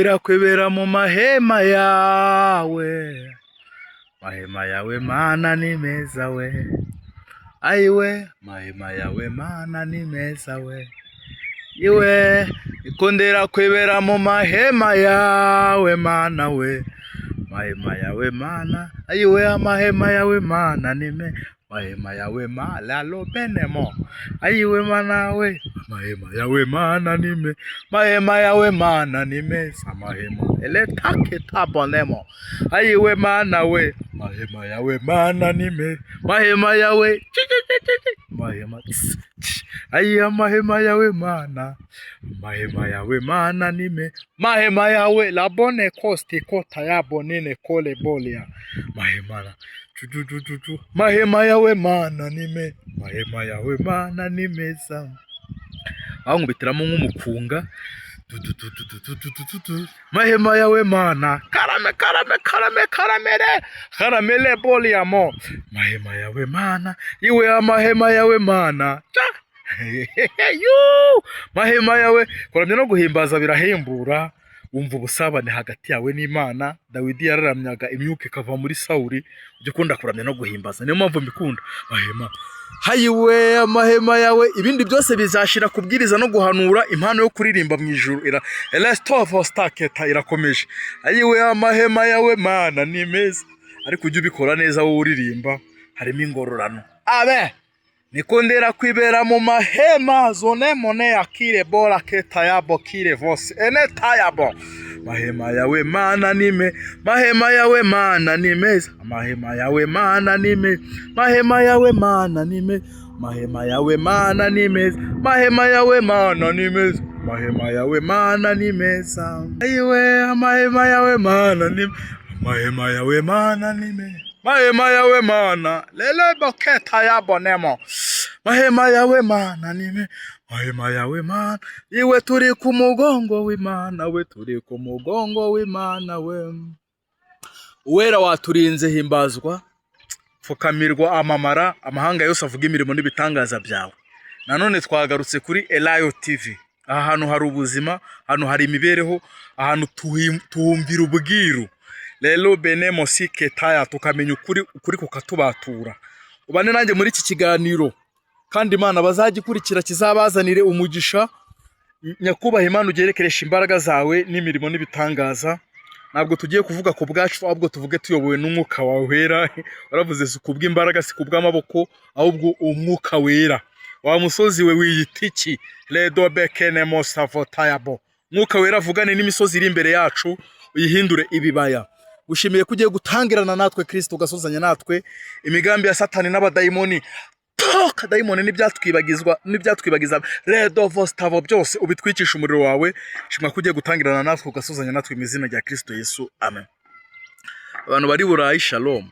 kwibera mu mahema yawe, mahema yawe mana ni meza we, ayiwe mahema yawe mana ni meza we, iwe ikondera kwibera mu mahema yawe mana we, mahema yawe mana, ayiwe amahema yawe mana ni me, mahema yawe mana lo benemo, ayiwe mana we, mahema yawe mana ni me, mahema yawe mana ni meza, mahema ele take tabonemo, ayiwe mana we, mahema yawe mana ni me, mahema yawe mahema ayiya mahema yawe mana, mahema yawe mana ni me, mahema yawe la bonne coste kota ya bonine kole bolia, mahema mahema yawe mana ni me, mahema yawe mana ni meza. Aho ngubitiramo nk'umukunga mahema yawe mana, karamele boliamo, mahema yawe mana, iwe amahema yawe mana mahema yawe kuramya no guhimbaza birahembura, wumva ubusabane hagati yawe n'Imana. Dawidi yararamyaga imyuka ikava muri Sawuli, ujye ukunda kuramya no guhimbaza, niyo mpamvu mbikunda. Mahema hayiwe amahema yawe, ibindi byose bizashira, kubwiriza no guhanura, impano yo kuririmba mu ijuru staketa irakomeje. Ayiwe amahema yawe mana ni meza, ariko ujye ubikora neza wowe uririmba, harimo ingororano. Abe nikondera kwibera mu mahema zone mone akire bola keta yabo kire vose ene tayabo, mahema yawe mana ni me, mahema yawe mana ni meza, mahema yawe mana ni me, mahema yawe mana ni me, mahema yawe mana ni meza, mahema yawe mana ni meza, mahema yawe mana ni meza, ayiwe mahema yawe mana ni, mahema yawe mana ni me, mahema yawe mana lele boketa yabo nemo, mahema yawe mana ni me, mahema yawe mana, iwe turi ku mugongo w'Imana we, turi ku mugongo w'Imana we, uwera waturinze himbazwa, fukamirwa amamara, amahanga yose avuga imirimo n'ibitangaza byawe. Nanone twagarutse kuri Elayo TV. Aha hantu hari ubuzima, hano hari imibereho, ahantu tuwumvira ubwiru. Lelo benemo siketaya, tukamenya ukuri kukatubatura. Ubane nanjye muri iki kiganiro, kandi Imana bazagikurikira kizabazanire umugisha. Nyakubaha Imana ugerekeresha imbaraga zawe n'imirimo n'ibitangaza. Ntabwo tugiye kuvuga ku bwacu, ahubwo tuvuge tuyobowe n'umwuka wawe wera. Waravuze si kubw'imbaraga, si kubw'amaboko, ahubwo umwuka wera. Wa musozi we wiyita iki? Ledo bekene mosavotayabo. Mwuka wera avugane n'imisozi iri imbere yacu, uyihindure ibibaya. Ushimiye kugiye gutangirana natwe Kristo, ugasozanya natwe imigambi ya Satani n'abadayimoni. Kadayimoni n'ibyatwibagiza redo vostavo byose ubitwikisha umuriro wawe. Shimwa kugiye gutangirana natwe, ugasozanya natwe mu izina rya Kristo Yesu, amen. Abantu bari Burayi shalom,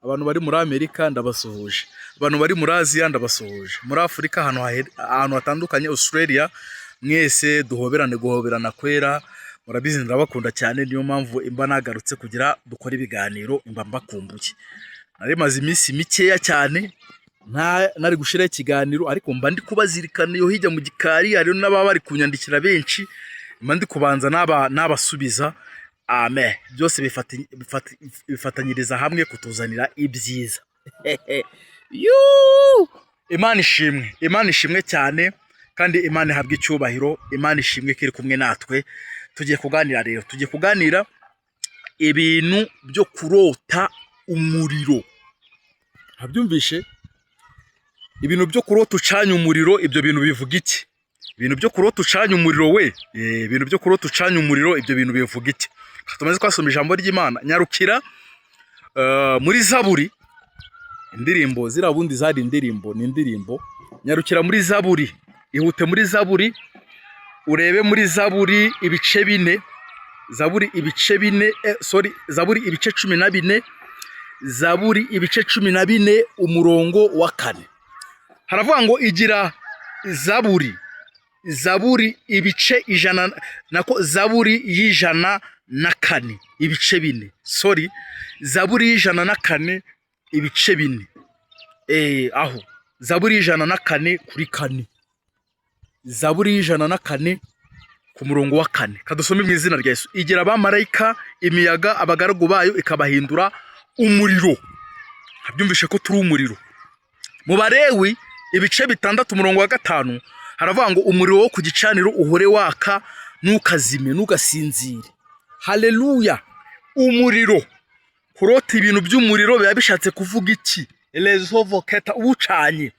abantu bari muri Amerika ndabasuhuje, abantu bari muri Aziya ndabasuhuje, muri Afurika ahantu hatandukanye, Australia, mwese guhoberana kwera. Murabizi ndabakunda cyane, niyo mpamvu imba nagarutse kugira dukora ibiganiro, imba mbakumbuye. Nari maze iminsi mikeya cyane nari gushira ikiganiro, ariko mba ndi kubazirikana yo hijya mu gikari, ari n'ababa bari kunyandikira benshi, mba ndi kubanza n'abasubiza. Amen. Byose bifatanyiriza hamwe kutuzanira ibyiza. Imana ishimwe cyane, kandi Imana ihabwa icyubahiro. Imana ishimwe kiri kumwe natwe. Tugiye kuganira rero, tugiye kuganira ibintu byo kurota umuriro. Habyumvishe? Ibintu byo kurota ucanye umuriro, ibyo bintu bivuga iki? Ibintu byo kurota ucanye umuriro we, ibintu byo kurota ucanye umuriro, ibyo bintu bivuga iki? Tumaze kwasoma ijambo ry'Imana. Nyarukira muri Zaburi, indirimbo zirabundi zari indirimbo, ni indirimbo. Nyarukira muri Zaburi, ihute muri Zaburi, urebe muri Zaburi ibice 4, Zaburi ibice 4, Zaburi ibice 14, Zaburi ibice 14 umurongo wa 4. Haravuga ngo igira Zaburi ibice 100 nako Zaburi y'104 ibice 4, Zaburi y'104 ibice 4. Aho Zaburi y'104 kuri 4, Zaburi y'104 ku murongo wa 4 kadusome mu izina rya Yesu. Igira abamarayika imiyaga abagaragu bayo ikabahindura umuriro. Habyumvishe ko turi umuriro. Mu Barewi ibice 6 umurongo wa 5 haravuga ngo umuriro wo ku gicaniro uhore waka ntukazime ntugasinzire. Haleluya. Umuriro, kurota ibintu by'umuriro biba bishatse kuvuga iki? Elezovoketa ucanye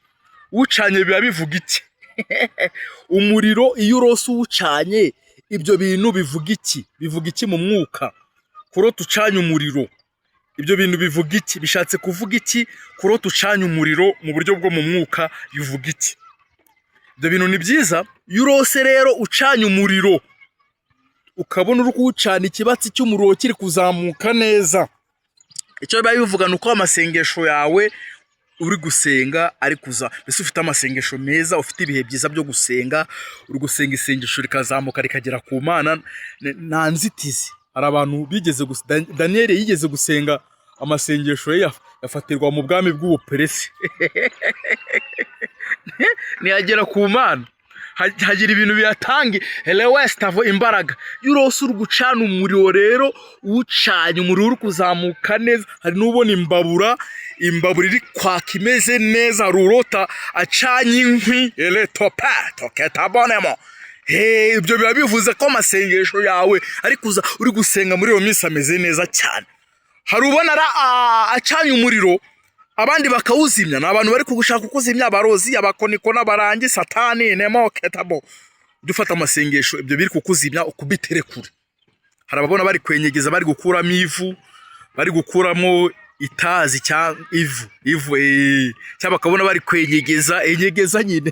biba bivuga iki? Umuriro iyo urose uwucanye ibyo bintu bivuga iki? Bivuga iki mu mwuka? Kurota ucanye umuriro ibyo bintu bivuga iki? Bishatse kuvuga iki? Kurota ucanye umuriro mu buryo bwo mu mwuka bivuga iki? Ibyo bintu ni byiza. Iyo urose rero ucanye umuriro ukabona uri kuwucana ikibatsi cy'umuriro kiri kuzamuka neza, icyo biba bivuga nuko amasengesho yawe uri gusenga ari kuza. Mbese ufite amasengesho meza, ufite ibihe byiza byo gusenga, uri gusenga isengesho rikazamuka rikagera ku Mana nta nzitizi. Hari abantu bigeze Daniel yigeze gusenga amasengesho ye yafatirwa mu bwami bw'ubuperesi ntiyagera ku Mana, hagira ibintu biyatange helewestavo imbaraga. Yurose uri gucana umuriro rero ucanye umuriro uri kuzamuka neza. Hari n'ubona imbabura iri kwaka imeze neza, rurota acanye inkwi eletopa toketabonemo. Ibyo biba bivuze ko amasengesho yawe ari kuza uri gusenga muri iyo minsi ameze neza cyane. Hari ubona acanye umuriro abandi bakawuzimya. Ni abantu bari kugushaka kuzimya, abarozi, abakoniko n'abarangi, satani nemo ketabo. Dufata amasengesho ibyo biri kukuzimya ukubitere kure. Hari ababona bari kwenyegeza, bari gukuramo ivu, bari gukuramo itazi cyangwa ivu cyangwa bakabona bari kwenyegeza enyegeza nyine.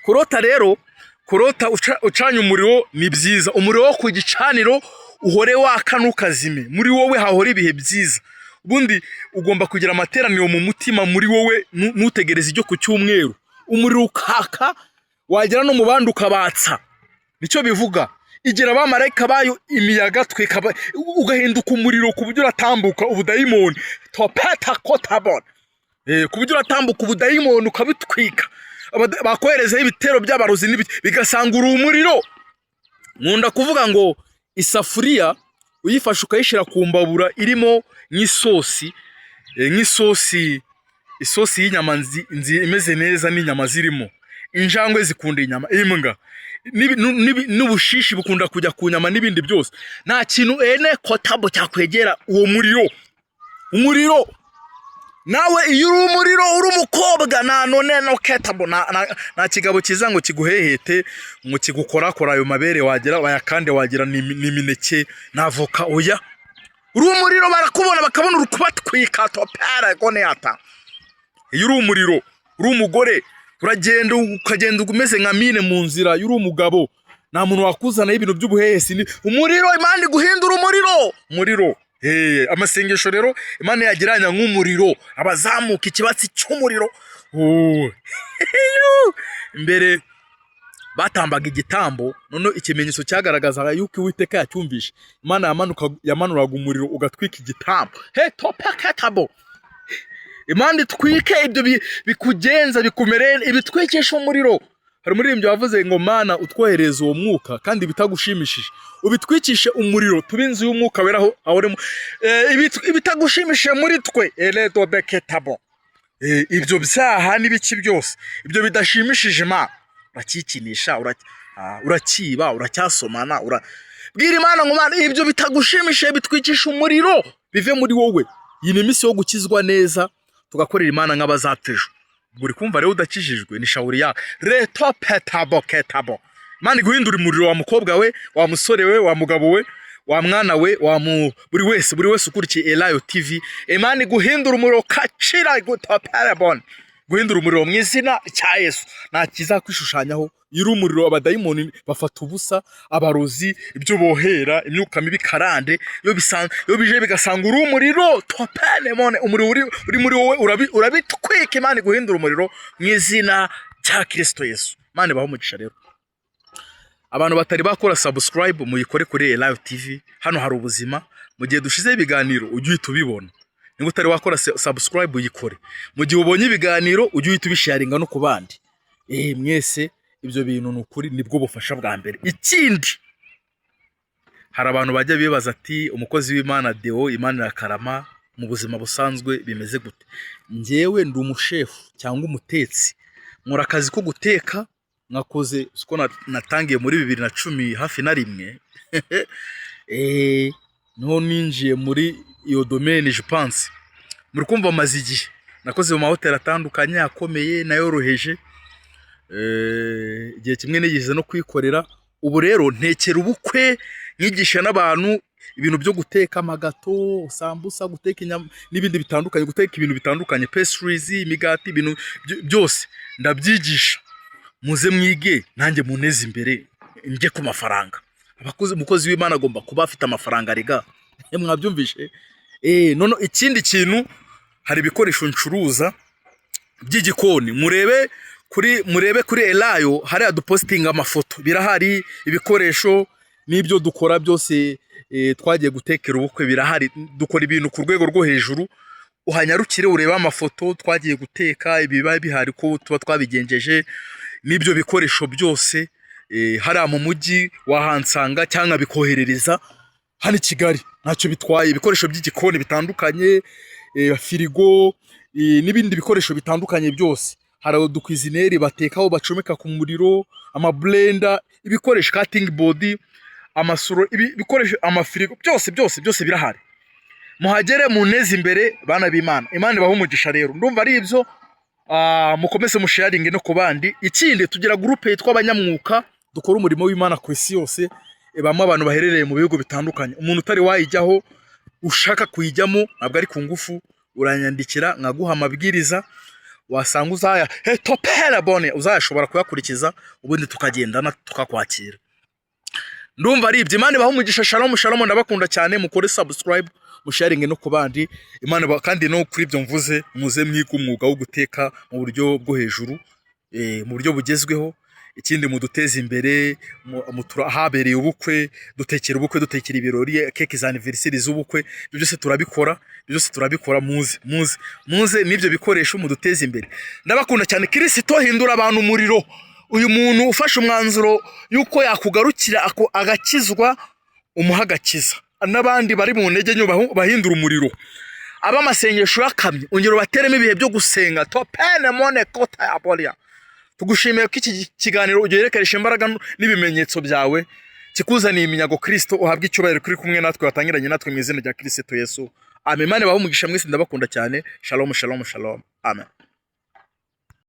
Kurota rero, kurota ucanye umuriro ni byiza. Umuriro wo ku gicaniro uhore waka ntukazime. Muri wowe hahora ibihe byiza. Ubundi ugomba kugira amateraniro mu mutima muri wowe, nutegereza ijyo ku cyumweru umuriro ukaka, wagera no mu bandi ukabatsa. Nicyo bivuga. Igira abamarayika bayo imiyaga tweka ugahinduka umuriro ku buryo uratambuka ubudayimoni topeta kotabon. Ku buryo uratambuka ubudayimoni ukabitwika, bakoherezaho ibitero by'abarozi bigasanga uri umuriro. Nkunda kuvuga ngo isafuriya uyifashe ukayishira ku mbabura irimo nk'isosi y'inyama imeze neza, n'inyama zirimo. Injangwe zikunda inyama, imbwa n'ubushishi bukunda kujya ku nyama n'ibindi byose. Nta kintu kotabo cyakwegera uwo muriro. Umuriro nawe iyo uri umuriro uri umukobwa none no ketabo nta kigabo kiza ngo kiguhehete ngo kigukorakora ayo mabere wagira bayakande wagira n'imineke n'avoka. Oya, uri umuriro barakubona bakabona urukubatwika topera gone yata. Iyo uri umuriro uri umugore uragenda ukagenda umeze nka mine mu nzira. Uri umugabo nta muntu wakuzana ibintu by'ubuhehesi. Umuriro Imana guhindura umuriro. Amasengesho rero Imana yagiranya nk'umuriro, abazamuka ikibatsi cy'umuriro. Mbere batambaga igitambo, none ikimenyetso cyagaragazaga yuko Uwiteka yacyumvishe. Imana yamanuraga umuriro ugatwika igitambo. Topakatabo. Imana itwike ibyo bikugenza bikumereye ibitwikisha umuriro. Hari umuririmbyi wavuze ngo Mana utwohereza uwo mwuka kandi bitagushimishije, ubitwikishe umuriro tubinzi y'umwuka weraho ahoremo ibitagushimishije muri twe eledobeketabo. Ibyo byaha n'ibiki byose ibyo bidashimishije Imana urakikinisha, urakiba, uracyasomana, bwira Imana ngo Mana ibyo bitagushimishije bitwikisha umuriro bive muri wowe. Iyi ni iminsi yo gukizwa neza, tugakorera Imana nk'abazatejo. Buri kumva rero udakijijwe ni shawuri ya reto petabo ketabo. Imana guhindura umuriro wa mukobwa we, wa musore we, wa mugabo we, wa mwana we, buri wese ukurikiye Elayo TV. Imana guhindura umuriro kacira gutoperabon, guhindura umuriro mu izina cya Yesu. Nta kizakwishushanyaho. Yiri umuriro abadayimoni bafata ubusa, abarozi ibyo bohera imyuka mibi karande yo bije bigasanga uri umuriro topenemone. Umuriro uri muri wowe urabitwika. Imana guhindura umuriro mu izina cya Kristo Yesu. Imana baho umugisha rero. Abantu batari bakora subscribe muyikore kuri Elayo TV. Hano hari ubuzima. Mu gihe dushize ibiganiro ujye uhita ubibona. Niba utari wakora subscribe uyikore. Mu gihe ubonye ibiganiro ujye uhita ubisharinga no ku bandi. Mwese ibyo bintu ni ukuri nibwo bufasha bwa mbere. Ikindi, hari abantu bajya bibaza ati umukozi w'Imana Deo, Imana irakarama, mu buzima busanzwe bimeze gute? Njyewe ndi umushefu cyangwa umutetsi, nkora akazi ko guteka, mwakoze siko natangiye muri 2010 hafi na rimwe no ninjiye muri iyo domaine je pense. Muri kumva amazi igihe nakoze mu mahoteli atandukanye akomeye nayoroheje, igihe kimwe nigize no kwikorera. Ubu rero ntekera ubukwe, nyigisha n'abantu ibintu byo guteka amagato, sambusa, guteka inyama n'ibindi bitandukanye, guteka ibintu bitandukanye, pastries, imigati, ibintu byose ndabyigisha. Muze mwige nanjye muneze imbere njye ku mafaranga. Umukozi w'Imana agomba kuba afite amafaranga rega, mwabyumvishe. None ikindi kintu, hari ibikoresho ncuruza by'igikoni. Murebe kuri Elayo, hari adupostinga amafoto, birahari ibikoresho n'ibyo dukora byose. Twagiye gutekera ubukwe birahari, dukora ibintu ku rwego rwo hejuru. Uhanyarukire ureba amafoto twagiye guteka, ibiba bihari ko tuba twabigenjeje n'ibyo bikoresho byose. Hari mu mujyi wahansanga cyangwa bikoherereza hano i Kigali, ntacyo bitwaye. Ibikoresho by'igikoni bitandukanye, firigo n'ibindi bikoresho bitandukanye byose. Hari udukwizineri batekaho bacomeka ku muriro, amablender, ibikoresho cutting board, amasuro, ibikoresho, amafirigo, byose birahari. Muhagere muneze imbere bana b'Imana. Imana ibaho umugisha rero. Ndumva ari ibyo, mukomeze musharinge no kubandi. Ikindi, tugira groupe yitwa abanyamwuka dukora umurimo w'Imana ku isi yose. Bamwe abantu baherereye mu bihugu bitandukanye. Umuntu utari wayijyaho ushaka kuyijyamo ntabwo ari ku ngufu, uranyandikira nkaguha amabwiriza, wasanga uzaya topera bone uzayashobora kuyakurikiza, ubundi tukagendana tukakwakira. Ndumva ari ibyo. Imana ibaho umugisha. Shalom, ndabakunda cyane. Mukore subscribe, musharinge no kubandi. Imana kandi no kuri ibyo mvuze, muze mwiga umwuga wo guteka mu buryo bwo hejuru, mu buryo bugezweho. Ikindi, muduteze imbere, habereye ubukwe, dutekera ubukwe, dutekera ibirori, keke za anniversaire z'ubukwe, ibyo byose turabikora. Muze n'ibyo bikoresho muduteze imbere. Ndabakunda cyane. Kristo hindura abantu umuriro. Uyu muntu ufashe umwanzuro yuko yakugarukira agakizwa, umuhagakiza. N'abandi bari mu ntege nke bahindura umuriro. Abamasengesho yakamye, ongera bateremo ibihe byo gusenga. Topene mone kota ya bolia. Tugushimiye ko iki kiganiro ugerekeresha imbaraga n'ibimenyetso byawe, kikuzaniye iminyago. Kristo uhabwe icyubahiro kuri kumwe natwe, watangiranye natwe mu izina rya Kristo Yesu. Amen. Imana ibahe umugisha mwese. Ndabakunda cyane. Shalom. Amen.